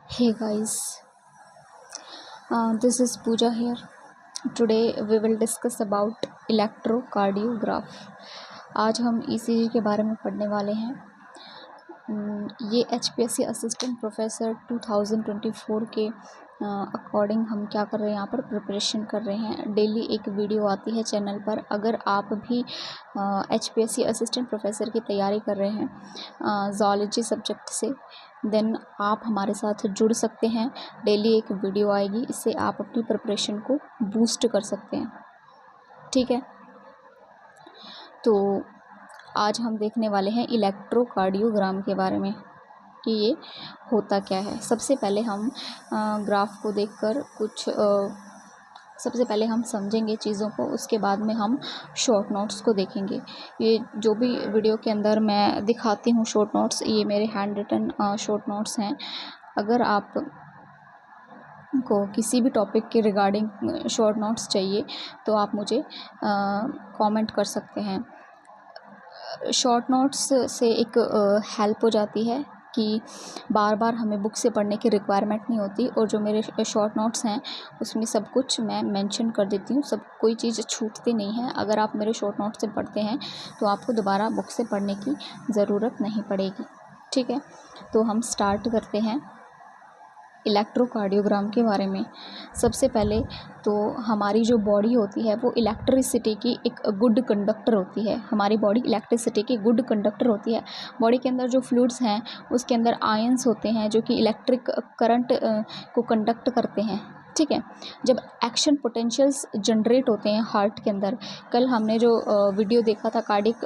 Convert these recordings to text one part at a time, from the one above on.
Hey guys, this is Pooja here. Today we will discuss about electrocardiograph. आज हम ECG के बारे में पढ़ने वाले हैं। ये HPSC असिस्टेंट प्रोफेसर 2024 के अकॉर्डिंग हम क्या कर रहे हैं, यहाँ पर प्रिपरेशन कर रहे हैं। डेली एक वीडियो आती है चैनल पर। अगर आप भी HPSC असिस्टेंट प्रोफेसर की तैयारी कर रहे हैं ज़ूलॉजी सब्जेक्ट से, देन आप हमारे साथ जुड़ सकते हैं। डेली एक वीडियो आएगी, इससे आप अपनी प्रिपरेशन को बूस्ट कर सकते हैं। ठीक है, तो आज हम देखने वाले हैं इलेक्ट्रोकार्डियोग्राम के बारे में कि ये होता क्या है। सबसे पहले हम ग्राफ को देखकर सबसे पहले हम समझेंगे चीज़ों को, उसके बाद में हम शॉर्ट नोट्स को देखेंगे। ये जो भी वीडियो के अंदर मैं दिखाती हूँ शॉर्ट नोट्स, ये मेरे हैंड रिटन शॉर्ट नोट्स हैं। अगर आप को किसी भी टॉपिक के रिगार्डिंग शॉर्ट नोट्स चाहिए तो आप मुझे कमेंट कर सकते हैं। शॉर्ट नोट्स से एक हेल्प हो जाती है कि बार बार हमें बुक से पढ़ने की रिक्वायरमेंट नहीं होती, और जो मेरे शॉर्ट नोट्स हैं उसमें सब कुछ मैं मेंशन कर देती हूँ, सब कोई चीज़ छूटती नहीं है। अगर आप मेरे शॉर्ट नोट्स से पढ़ते हैं तो आपको दोबारा बुक से पढ़ने की ज़रूरत नहीं पड़ेगी। ठीक है, तो हम स्टार्ट करते हैं इलेक्ट्रोकार्डियोग्राम के बारे में। सबसे पहले तो हमारी जो बॉडी होती है वो इलेक्ट्रिसिटी की एक गुड कंडक्टर होती है। हमारी बॉडी इलेक्ट्रिसिटी की गुड कंडक्टर होती है। बॉडी के अंदर जो फ्लूइड्स हैं उसके अंदर आयंस होते हैं जो कि इलेक्ट्रिक करंट को कंडक्ट करते हैं। ठीक है, जब एक्शन पोटेंशियल्स जनरेट होते हैं हार्ट के अंदर, कल हमने जो वीडियो देखा था कार्डिक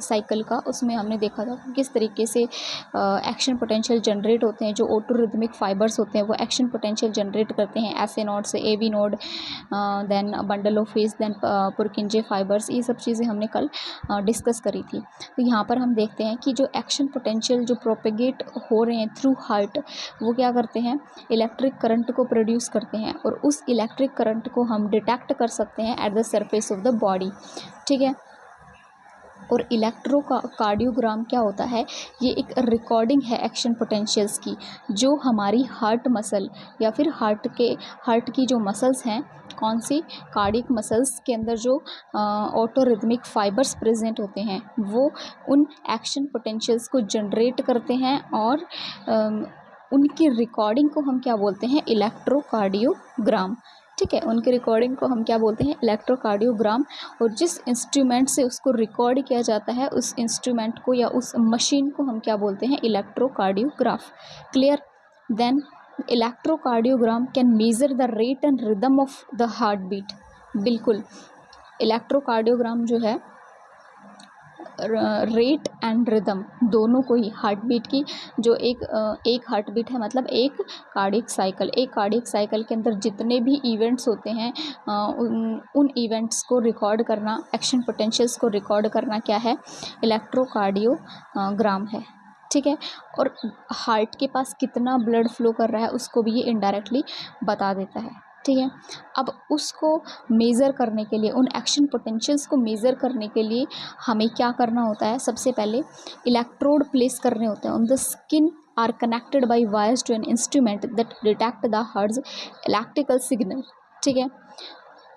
साइकिल का, उसमें हमने देखा था किस तरीके से एक्शन पोटेंशियल जनरेट होते हैं। जो ऑटोरिदमिक फाइबर्स होते हैं वो एक्शन पोटेंशियल जनरेट करते हैं SA नोड से AV node, then bundle of His, then Purkinje fibres. ये सब चीज़ें हमने कल डिस्कस करी थी। तो यहाँ पर हम देखते हैं कि जो एक्शन पोटेंशियल जो प्रोपेगेट हो रहे हैं थ्रू हार्ट, वो क्या करते हैं, इलेक्ट्रिक करंट को प्रोड्यूस करते हैं, और उस इलेक्ट्रिक करंट को हम डिटेक्ट कर सकते हैं at the surface of the body. ठीक है, और इलेक्ट्रोकार्डियोग्राम क्या होता है, ये एक रिकॉर्डिंग है एक्शन पोटेंशियल्स की, जो हमारी हार्ट मसल या फिर हार्ट की जो मसल्स हैं, कौन सी, कार्डियक मसल्स के अंदर जो ऑटोरिदमिक फाइबर्स प्रेजेंट होते हैं, वो उन एक्शन पोटेंशियल्स को जनरेट करते हैं, और उनकी रिकॉर्डिंग को हम क्या बोलते हैं, इलेक्ट्रोकार्डियोग्राम। ठीक है, उनके रिकॉर्डिंग को हम क्या बोलते हैं, इलेक्ट्रोकार्डियोग्राम। और जिस इंस्ट्रूमेंट से उसको रिकॉर्ड किया जाता है, उस इंस्ट्रूमेंट को या उस मशीन को हम क्या बोलते हैं, electrocardiograph. Clear? Then electrocardiogram can measure the rate and rhythm of the heart beat. बिल्कुल, इलेक्ट्रोकार्डियोग्राम जो है रेट एंड रिदम दोनों को ही, हार्ट बीट की जो एक हार्ट बीट है मतलब एक कार्डियक साइकिल के अंदर जितने भी इवेंट्स होते हैं उन इवेंट्स को रिकॉर्ड करना, एक्शन पोटेंशियल्स को रिकॉर्ड करना क्या है, इलेक्ट्रोकार्डियोग्राम है। ठीक है, और हार्ट के पास कितना ब्लड फ्लो कर रहा है उसको भी ये इनडायरेक्टली बता देता है। ठीक है, अब उसको मेज़र करने के लिए, उन एक्शन पोटेंशियल्स को मेज़र करने के लिए हमें क्या करना होता है, सबसे पहले इलेक्ट्रोड प्लेस करने होते हैं on the skin are connected by wires to an instrument that detect the heart's electrical signal. ठीक है,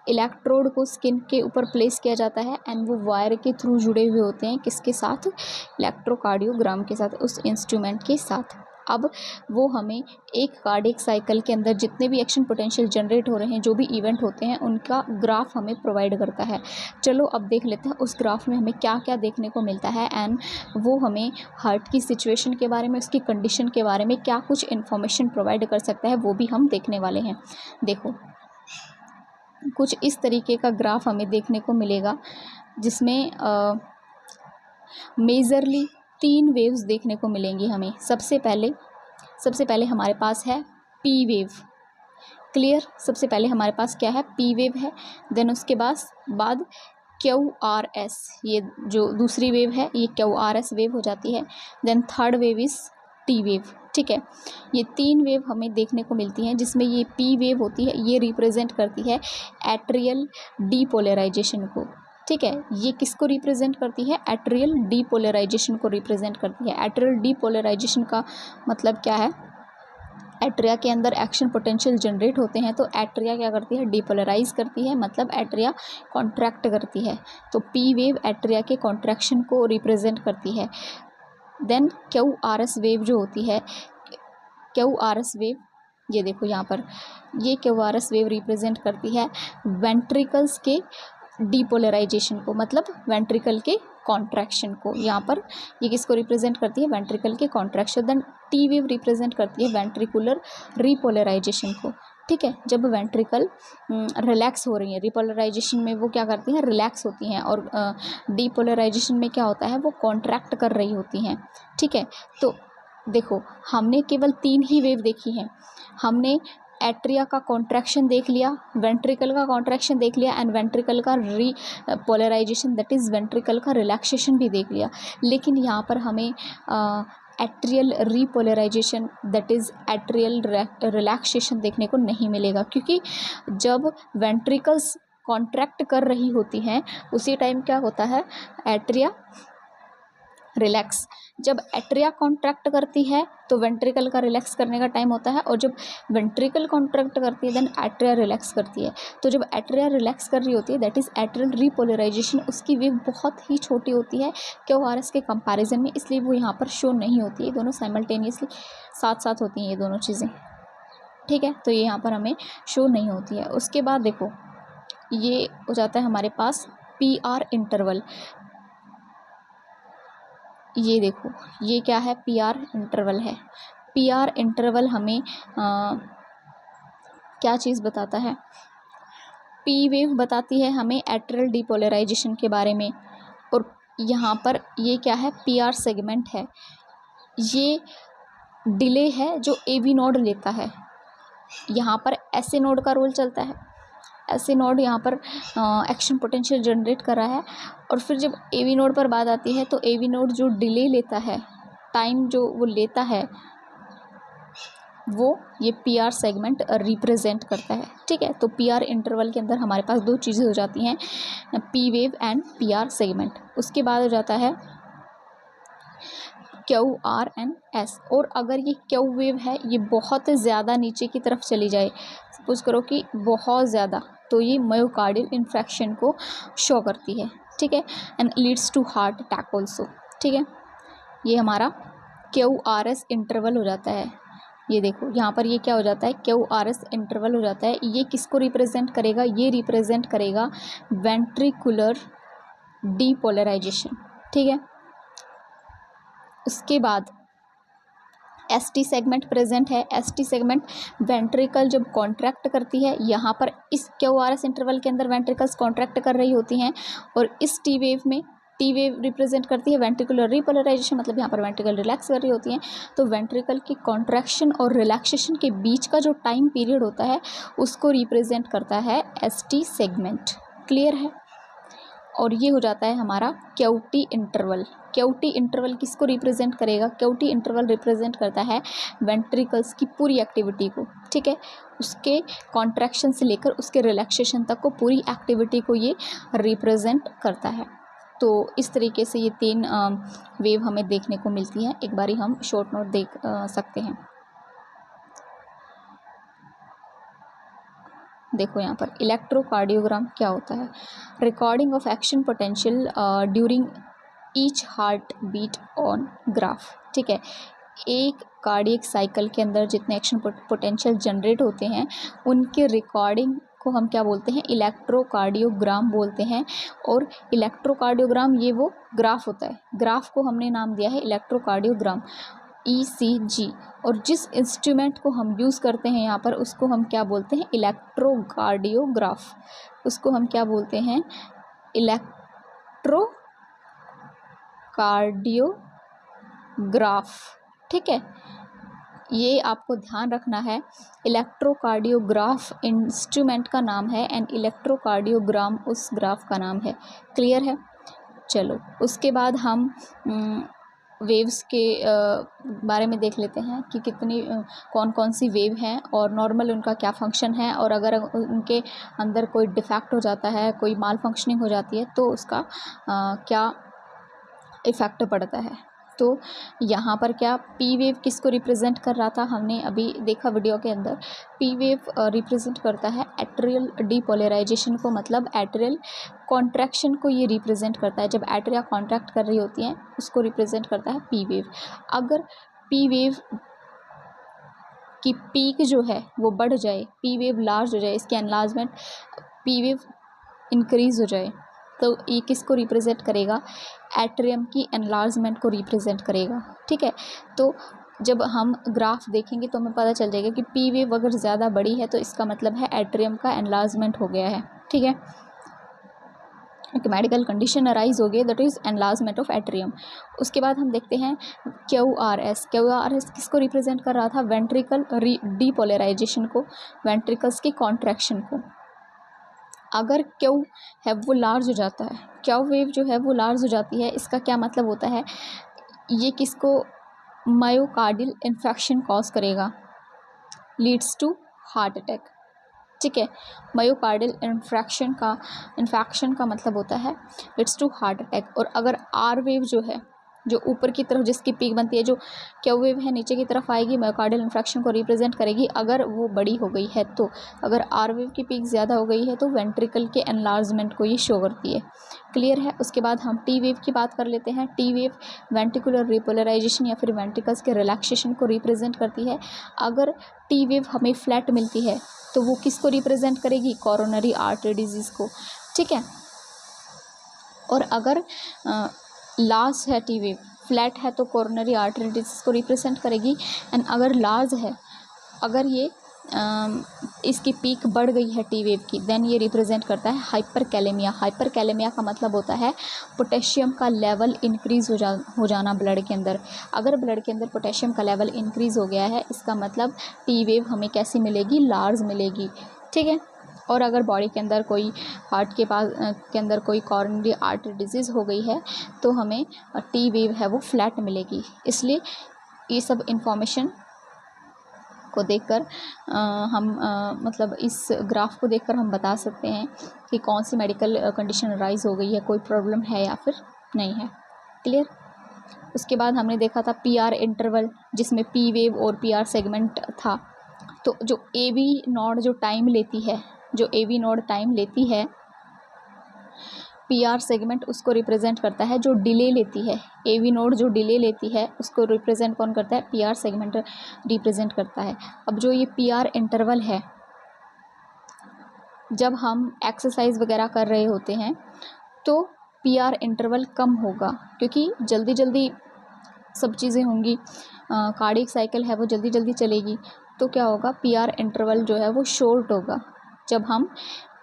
इलेक्ट्रोड को स्किन के ऊपर प्लेस किया जाता है एंड वो वायर के थ्रू जुड़े हुए होते हैं, किसके साथ, इलेक्ट्रोकार्डियोग्राम के साथ, उस इंस्ट्रूमेंट के साथ। अब वो हमें एक कार्डियक साइकिल के अंदर जितने भी एक्शन पोटेंशियल जनरेट हो रहे हैं, जो भी इवेंट होते हैं, उनका ग्राफ हमें प्रोवाइड करता है। चलो अब देख लेते हैं उस ग्राफ में हमें क्या क्या देखने को मिलता है, एंड वो हमें हार्ट की सिचुएशन के बारे में, उसकी कंडीशन के बारे में क्या कुछ इन्फॉर्मेशन प्रोवाइड कर सकता है, वो भी हम देखने वाले हैं। देखो, कुछ इस तरीके का ग्राफ हमें देखने को मिलेगा, जिसमें मेजरली 3 वेव्स देखने को मिलेंगी हमें। सबसे पहले हमारे पास है P वेव। क्लियर? सबसे पहले हमारे पास क्या है, P वेव है। देन उसके बाद QRS, ये जो दूसरी वेव है ये QRS वेव हो जाती है। Then third wave is T wave. ठीक है, ये 3 वेव हमें देखने को मिलती हैं, जिसमें ये P वेव होती है, ये रिप्रेजेंट करती है एट्रियल डीपोलराइजेशन को। ठीक है, ये किसको रिप्रेजेंट करती है, एट्रियल डीपोलराइजेशन को रिप्रेजेंट करती है। एट्रियल डीपोलराइजेशन का मतलब क्या है, एट्रिया के अंदर एक्शन पोटेंशियल जनरेट होते हैं, तो एट्रिया क्या करती है, डिपोलराइज करती है, मतलब एट्रिया कॉन्ट्रैक्ट करती है। तो पी वेव एट्रिया के कॉन्ट्रैक्शन को रिप्रेजेंट करती है। Then Q R S wave जो होती है, क्यू आर एस वेव, ये देखो यहाँ पर, ये Q R S wave represent करती है वेंट्रिकल्स के डिपोलराइजेशन को, मतलब वेंट्रिकल के कॉन्ट्रैक्शन को। यहाँ पर ये किसको रिप्रेजेंट करती है, वेंट्रिकल के contraction. Then T wave represent करती है वेंट्रिकुलर रिपोलराइजेशन को। ठीक है, जब वेंट्रिकल रिलैक्स हो रही है, रिपोलराइजेशन में वो क्या करती हैं, रिलैक्स होती हैं, और डिपोलराइजेशन में क्या होता है, वो कॉन्ट्रैक्ट कर रही होती हैं। ठीक है, तो देखो हमने केवल 3 ही वेव देखी हैं। हमने एट्रिया का कॉन्ट्रैक्शन देख लिया, वेंट्रिकल का कॉन्ट्रैक्शन देख लिया, एंड वेंट्रिकल का पोलराइजेशन दैट इज़ वेंट्रिकल का रिलैक्सेशन भी देख लिया। लेकिन यहाँ पर हमें atrial repolarisation that is atrial relaxation देखने को नहीं मिलेगा, क्योंकि जब वेंट्रिकल्स कॉन्ट्रैक्ट कर रही होती हैं उसी टाइम क्या होता है, एट्रिया रिलैक्स। जब एट्रिया कॉन्ट्रैक्ट करती है तो वेंट्रिकल का रिलैक्स करने का टाइम होता है, और जब वेंट्रिकल कॉन्ट्रैक्ट करती है देन एट्रिया रिलैक्स करती है। तो जब एट्रिया रिलैक्स कर रही होती है दैट इज़ एट्रियल रीपोलराइजेशन, उसकी वेव बहुत ही छोटी होती है क्यू आर एस के कंपैरिजन में, इसलिए वो यहाँ पर शो नहीं होती है। दोनों साइमल्टेनियसली साथ साथ होती हैं ये दोनों चीज़ें। ठीक है, तो ये यहाँ पर हमें शो नहीं होती है। उसके बाद देखो ये हो जाता है हमारे पास पी आर इंटरवल। ये देखो ये क्या है, पी आर इंटरवल है। पी आर इंटरवल हमें क्या चीज़ बताता है, पी वेव बताती है हमें एट्रियल डिपोलराइजेशन के बारे में। और यहाँ पर ये क्या है, पी आर सेगमेंट है, ये डिले है जो ए वी नोड लेता है। यहाँ पर एस ए नोड का रोल चलता है, ऐसे नोड यहाँ पर एक्शन पोटेंशियल जनरेट कर रहा है, और फिर जब ए वी नोड पर बात आती है तो ए वी नोड जो डिले लेता है, टाइम जो वो लेता है, वो ये पी आर सेगमेंट रिप्रेजेंट करता है। ठीक है, तो पी आर इंटरवल के अंदर हमारे पास 2 चीज़ें हो जाती हैं, P wave and P R segment. उसके बाद हो जाता है क्यू आर एन एस। और अगर ये क्यू वेव है, ये बहुत ज़्यादा नीचे की तरफ चली जाए, सपोज करो कि बहुत ज़्यादा, तो ये मायोकार्डियल इन्फेक्शन को शो करती है। ठीक है, and leads to heart attack also. ठीक है, ये हमारा क्यू आर एस इंटरवल हो जाता है। ये देखो यहाँ पर ये क्या हो जाता है, क्यू आर एस इंटरवल हो जाता है। ये किसको रिप्रेजेंट करेगा, ये रिप्रेजेंट करेगा वेंट्रिकुलर डीपोलराइजेशन। ठीक है, उसके बाद एस टी सेगमेंट प्रेजेंट है। एस टी सेगमेंट वेंट्रिकल जब कॉन्ट्रैक्ट करती है, यहाँ पर इस क्यू आर एस इंटरवल के अंदर वेंट्रिकल्स कॉन्ट्रैक्ट कर रही होती हैं, और इस टी वेव में, टी वेव रिप्रेजेंट करती है वेंट्रिकुलर रिपोलराइजेशन, मतलब यहाँ पर वेंट्रिकल रिलैक्स कर रही होती हैं। तो वेंट्रिकल की कॉन्ट्रैक्शन और रिलैक्सेशन के बीच का जो टाइम पीरियड होता है उसको रिप्रेजेंट करता है एस टी सेगमेंट। क्लियर है, और ये हो जाता है हमारा Q T interval. Q T interval किसको रिप्रेजेंट करेगा, क्यू टी इंटरवल रिप्रेजेंट करता है वेंट्रिकल्स की पूरी एक्टिविटी को। ठीक है, उसके कॉन्ट्रैक्शन से लेकर उसके रिलैक्सेशन तक को, पूरी एक्टिविटी को ये रिप्रेजेंट करता है। तो इस तरीके से ये 3 वेव हमें देखने को मिलती हैं। एक बारी हम शॉर्ट नोट देख सकते हैं। देखो यहाँ पर इलेक्ट्रोकार्डियोग्राम क्या होता है, recording of action potential during each heart beat on graph. ठीक है, एक कार्डियक साइकिल के अंदर जितने एक्शन पोटेंशियल जनरेट होते हैं उनके रिकॉर्डिंग को हम क्या बोलते हैं, इलेक्ट्रोकार्डियोग्राम बोलते हैं। और इलेक्ट्रोकार्डियोग्राम ये वो ग्राफ होता है, ग्राफ को हमने नाम दिया है इलेक्ट्रोकार्डियोग्राम, ECG। और जिस इंस्ट्रूमेंट को हम यूज़ करते हैं यहाँ पर उसको हम क्या बोलते हैं, इलेक्ट्रोकार्डियोग्राफ। उसको हम क्या बोलते हैं, इलेक्ट्रोकार्डियोग्राफ। ठीक है, ये आपको ध्यान रखना है, इलेक्ट्रोकार्डियोग्राफ इंस्ट्रूमेंट का नाम है एंड इलेक्ट्रोकार्डियोग्राम उस ग्राफ का नाम है। क्लियर है, चलो उसके बाद हम वेव्स के बारे में देख लेते हैं कि कितनी कौन कौन सी वेव हैं और नॉर्मल उनका क्या फंक्शन है, और अगर उनके अंदर कोई डिफेक्ट हो जाता है, कोई माल फंक्शनिंग हो जाती है तो उसका क्या इफ़ेक्ट पड़ता है। तो यहाँ पर क्या पी वेव किसको रिप्रेजेंट कर रहा था, हमने अभी देखा वीडियो के अंदर। पी वेव रिप्रेजेंट करता है एट्रियल डीपोलराइजेशन को, मतलब एट्रियल कॉन्ट्रैक्शन को ये रिप्रेजेंट करता है। जब एट्रिया कॉन्ट्रैक्ट कर रही होती हैं उसको रिप्रेजेंट करता है पी वेव। अगर पी वेव की पीक जो है वो बढ़ जाए, पी वेव लार्ज हो जाए, इसके एनलार्जमेंट, पी वेव इंक्रीज हो जाए, तो ये किसको रिप्रेजेंट करेगा, एट्रियम की एनलार्जमेंट को रिप्रेजेंट करेगा। ठीक है, तो जब हम ग्राफ देखेंगे तो हमें पता चल जाएगा कि पी वेव अगर ज़्यादा बड़ी है तो इसका मतलब है एट्रियम का एनलार्जमेंट हो गया है। ठीक है, एक मेडिकल कंडीशन अराइज हो गई, that is enlargement of atrium. उसके बाद हम देखते हैं QRS। QRS किसको रिप्रेजेंट कर रहा था, वेंट्रिकल डीपोलराइजेशन को, वेंट्रिकल्स की कॉन्ट्रैक्शन को। अगर क्यू है वो लार्ज हो जाता है, क्यू वेव जो है वो लार्ज हो जाती है, इसका क्या मतलब होता है, ये किसको मायोकार्डियल इन्फेक्शन कॉज करेगा, लीड्स टू हार्ट अटैक। ठीक है, मायोकार्डियल इन्फेक्शन का मतलब होता है लीड्स टू हार्ट अटैक। और अगर आर वेव जो है, जो ऊपर की तरफ जिसकी पीक बनती है, जो क्यू वेव है नीचे की तरफ आएगी, मायोकार्डियल इन्फेक्शन को रिप्रेजेंट करेगी अगर वो बड़ी हो गई है तो। अगर आर वेव की पीक ज़्यादा हो गई है तो वेंट्रिकल के एनलार्जमेंट को ये शो करती है। क्लियर है। उसके बाद हम टी वेव की बात कर लेते हैं। टी वेव वेंट्रिकुलर रिपोलराइजेशन या फिर वेंट्रिकल्स के रिलैक्सेशन को रिप्रेजेंट करती है। अगर टी वेव हमें फ्लैट मिलती है तो वो किसको रिप्रेजेंट करेगी, कोरोनरी आर्टरी डिजीज़ को। ठीक है, और अगर लार्ज है टी वेव, फ्लैट है तो कोरोनरी आर्टरी डिजीज़ को रिप्रेजेंट करेगी। एंड अगर लार्ज है, अगर ये इसकी पीक बढ़ गई है टी वेव की, देन ये रिप्रेजेंट करता है हाइपर कैलेमिया। हाइपर कैलेमिया का मतलब होता है पोटेशियम का लेवल इंक्रीज़ हो जाना ब्लड के अंदर। अगर ब्लड के अंदर पोटेशियम का लेवल इंक्रीज़ हो गया है, इसका मतलब टी वेव हमें कैसी मिलेगी, लार्ज मिलेगी। ठीक है, और अगर बॉडी के अंदर कोई हार्ट के पास के अंदर कोई कोरोनरी आर्टरी डिजीज़ हो गई है तो हमें टी वेव है वो फ्लैट मिलेगी। इसलिए ये सब इंफॉर्मेशन को देखकर हम मतलब इस ग्राफ को देखकर हम बता सकते हैं कि कौन सी मेडिकल कंडीशन राइज हो गई है, कोई प्रॉब्लम है या फिर नहीं है। क्लियर। उसके बाद हमने देखा था PR इंटरवल, जिसमें P वेव और PR सेगमेंट था। तो जो AV नोड जो टाइम लेती है, जो AV नोड टाइम लेती है, PR सेगमेंट उसको रिप्रेजेंट करता है जो डिले लेती है। AV नोड जो डिले लेती है उसको रिप्रेजेंट कौन करता है, PR सेगमेंट रिप्रेजेंट करता है। अब जो ये PR इंटरवल है, जब हम एक्सरसाइज वगैरह कर रहे होते हैं तो PR इंटरवल कम होगा, क्योंकि जल्दी जल्दी सब चीज़ें होंगी, कार्डियक साइकिल है वो जल्दी जल्दी चलेगी, तो क्या होगा, PR इंटरवल जो है वो शॉर्ट होगा जब हम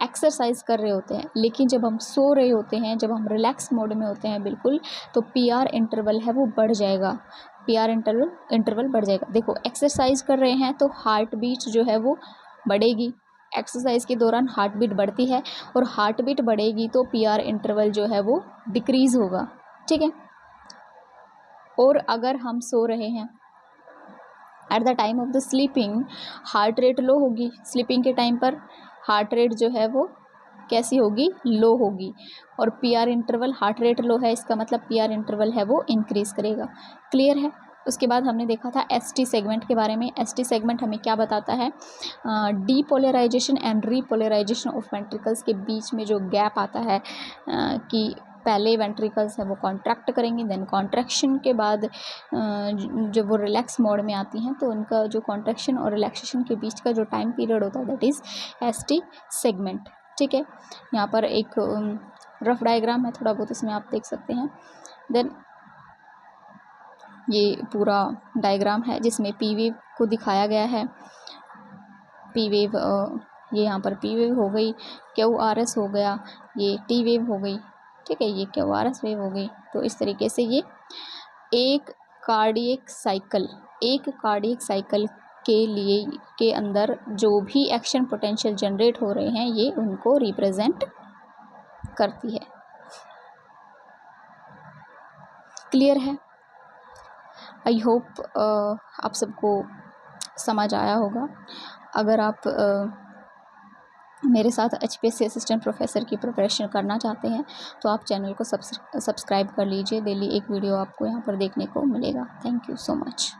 एक्सरसाइज कर रहे होते हैं। लेकिन जब हम सो रहे होते हैं, जब हम रिलैक्स मोड में होते हैं बिल्कुल, तो PR इंटरवल है वो बढ़ जाएगा, PR इंटरवल बढ़ जाएगा। देखो, एक्सरसाइज कर रहे हैं तो हार्ट बीट जो है वो बढ़ेगी, एक्सरसाइज के दौरान हार्ट बीट बढ़ती है, और हार्ट बीट बढ़ेगी तो PR इंटरवल जो है वो डिक्रीज़ होगा। ठीक है, और अगर हम सो रहे हैं, at the time of the sleeping heart rate low होगी, स्लीपिंग के टाइम पर हार्ट रेट जो है वो कैसी होगी, लो होगी, और PR इंटरवल, हार्ट रेट लो है इसका मतलब PR इंटरवल है वो इंक्रीज़ करेगा। क्लियर है। उसके बाद हमने देखा था ST सेगमेंट के बारे में। ST सेगमेंट हमें क्या बताता है, depolarisation and repolarisation of ventricles के बीच में जो गैप आता है, कि पहले वेंट्रिकल्स है वो कॉन्ट्रैक्ट करेंगे, देन कॉन्ट्रैक्शन के बाद जब वो रिलैक्स मोड में आती हैं तो उनका जो कॉन्ट्रैक्शन और रिलैक्सेशन के बीच का जो टाइम पीरियड होता है दैट इज़ ST सेगमेंट। ठीक है, यहाँ पर एक रफ डायग्राम है, थोड़ा बहुत इसमें आप देख सकते हैं। देन ये पूरा डायग्राम है जिसमें P वेव को दिखाया गया है। P वेव, ये यहाँ पर P वेव हो गई, QRS हो गया, ये T वेव हो गई। ठीक है, ये QRS वेव हो गई। तो इस तरीके से ये एक कार्डियक साइकिल के लिए के अंदर जो भी एक्शन पोटेंशियल जनरेट हो रहे हैं ये उनको रिप्रेजेंट करती है। क्लियर है। आई होप आप सबको समझ आया होगा। अगर आप मेरे साथ HPSC असिस्टेंट प्रोफेसर की प्रिपरेशन करना चाहते हैं तो आप चैनल को सब्सक्राइब कर लीजिए। डेली एक वीडियो आपको यहाँ पर देखने को मिलेगा। Thank you so much.